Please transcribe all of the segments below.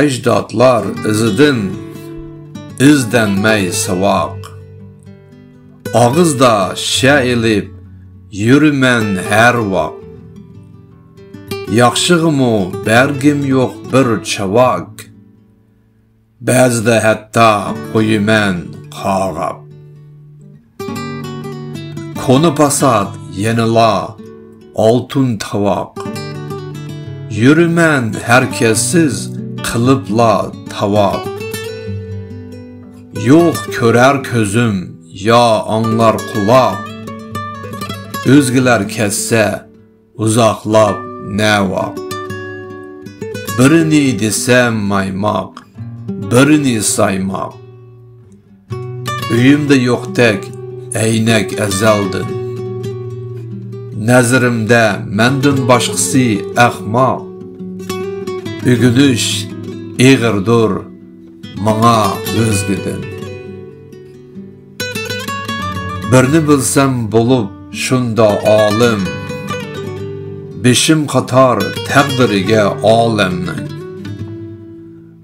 ecdatlar izidan izdenmey savaq. Ağızda şailib yürümen her vaq. Yaxşığımı bergim yok bir çavaq. Bazda hatta qoyumen qağab. Konu pasad yenila altın tavaq. Yürümen herkessiz kılıpla tavaq. Yok körer közüm ya anlar kulaq. Özgüler kesse uzaqlab ne vaq. Birini desem maymaq, birini saymaq. Üyümde yok tek eynek ezeldin. Nəzirimdə məndən başqısı əxmaq. Ügülüş eğirdur mana özgüdün. Birini bilsem bulup şunda alim. Beşim qatar təqdirige alemnin.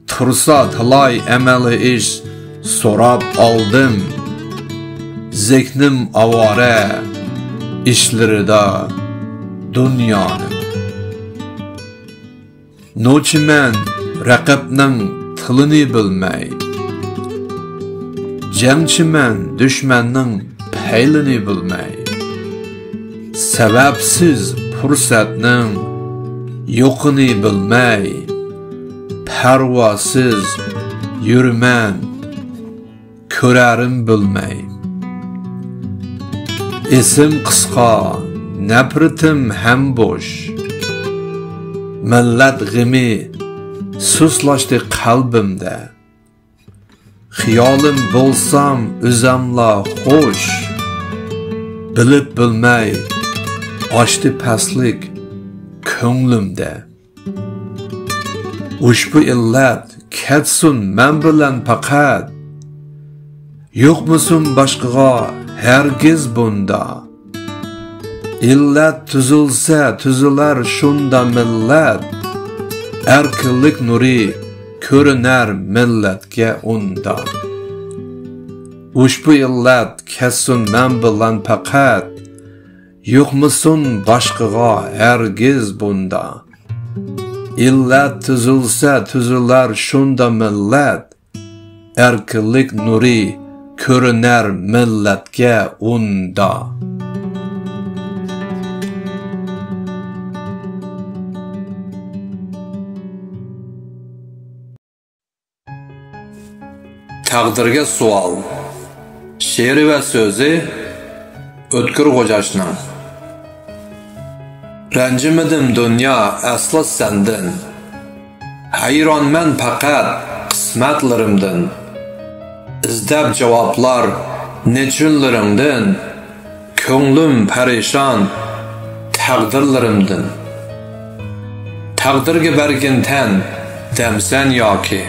Tursa talay əməli iş sorab aldım. Ziknim avare işleri da dünyanın. Noçi men rəqibnin tılını bilmey. Cəngçi men düşmənin peylini bilmey. Səbəbsiz fürsətnin yoxunu bilmey. Pərvasız yürümən körərim bilmey. İsim qısqa, nəpritim həm boş. Millət g'imi suslaşdı qalbimdə. Xiyolim bolsam özəmla xoş. Bilib bilmey açdı pəslik könglimdə. Ushbu illat ketsun mən bilan faqat. Yo'qmisun boshqaga hergiz bunda. İllat tuzulsa tuzular şunda millat. Erkinlik nuri ko'rinar millatga unda. Ushbu illat kessun men bilan faqat. Yo'qmisun boshqaga hergiz bunda. İllat tuzulsa tuzular şunda millat. Erkinlik nuri ko'rinar millatga unda. Taqdirga sual. She'ri va so'zi O'tkir Xo'jashning. Ranjimidim dunyo aslo sendin. Hayronman faqat qismatlarimdan. İzdab javoblar nechunlarimdan. Ko'nglim parishon taqdirlarimdan. Taqdirga bergin tan damsan yoki.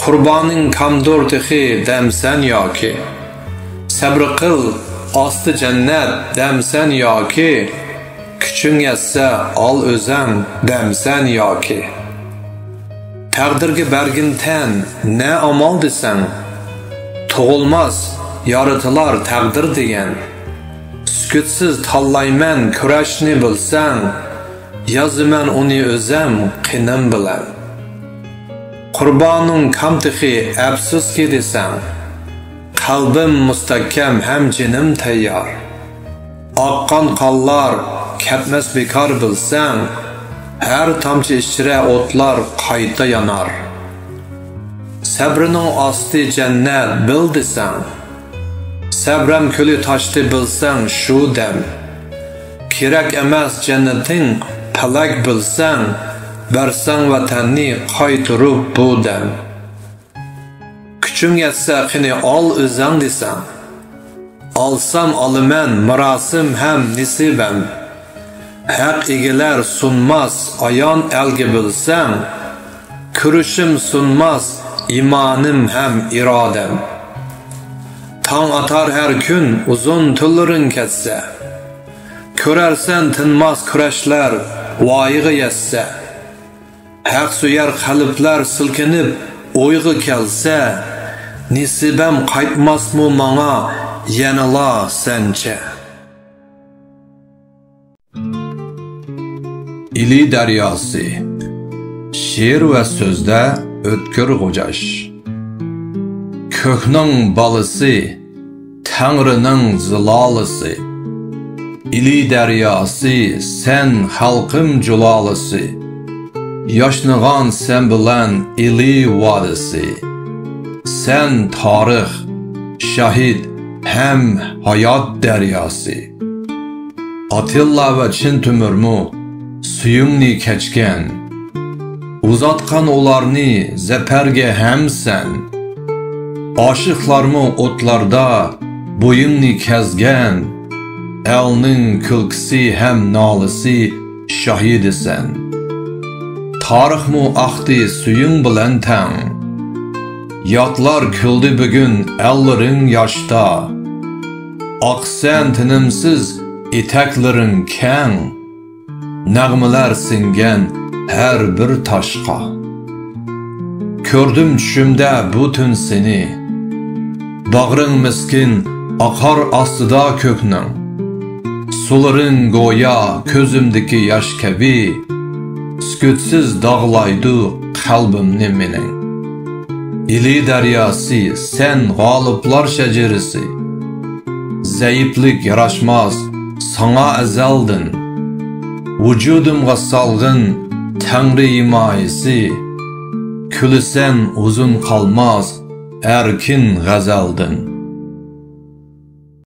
Qurboning kamdur tixi damsan yoki. Sabr qil osti jannat damsan yoki. Kuching yetsa ol o'zam damsan yoki. Taqdirga bergin tan ne amal desang. Tug'ilmas yoritilar taqdir degan. Sukutsiz tanlayman kurashni bilsang. Yozaman uni o'zam qinim bilan. Qurboning kamtixi afsuski desang. Qalbim mustahkam ham jinim tayyor. Oqqan qonlar ketmas bekor bilsang. Her tamchi ichra o'tlar qayta yanar. Sabrining osti jannat bil desang. Sabram kuli toshdi bilsang shu dam. Kerak emas jannating palak bilsang. Barsang vatanni qaytirib bu dam. Kuchim yetsa qini ol o'zang desang. Olsam olaman mirosim ham nisibam. Haq egilar sunmas ayon elgi bilsang. Kurishim sunmas imanim ham irodam. Tong atar her kun uzun tunlaring ketsa. Ko'rarsan tinmas kurashlar voyiga yetsa. haq suyar qalblar silkinib o'yg'i kelsa, nisibam qaytmasmi manga yanala sencha. İli daryosi. Şiir ve sözde Ötkür Qo'jash. Ko'kning balisi, Tangrining zilolisi. İli daryosi, sen xalqim julolisi. Yoshnigan sen bilan ili vodisi. Sen tarix, shahid hem hayot daryosi. Atilla ve Chin Temurmu suyungni kechgan. Uzatqan ularni zafarga ham sen. Oshiqlarmu o'tlarda bo'yingni kezgan. Elning kulkisi hem nolisi shahidisan. Tarixmu ahdi suyung bilan tang. Yotlar kuldi bugun ellerin yoshda. Oqsan tinimsiz etaklaring kang. Nağmalar singan her bir taşqa. Kördüm tushimda bu tun seni. Bag'ring miskin aqar ostida ko'kning. Sularing go'yo ko'zimdagi yosh kabi. Sukutsiz dog'laydi qalbimni mening. İli daryosi, sen g'oliblar shajarisi. Zayiflik yarashmas sana azaldin. Vücudumga salgın Tangri himayesi. Külüsen uzun kalmaz erkin gazaldın.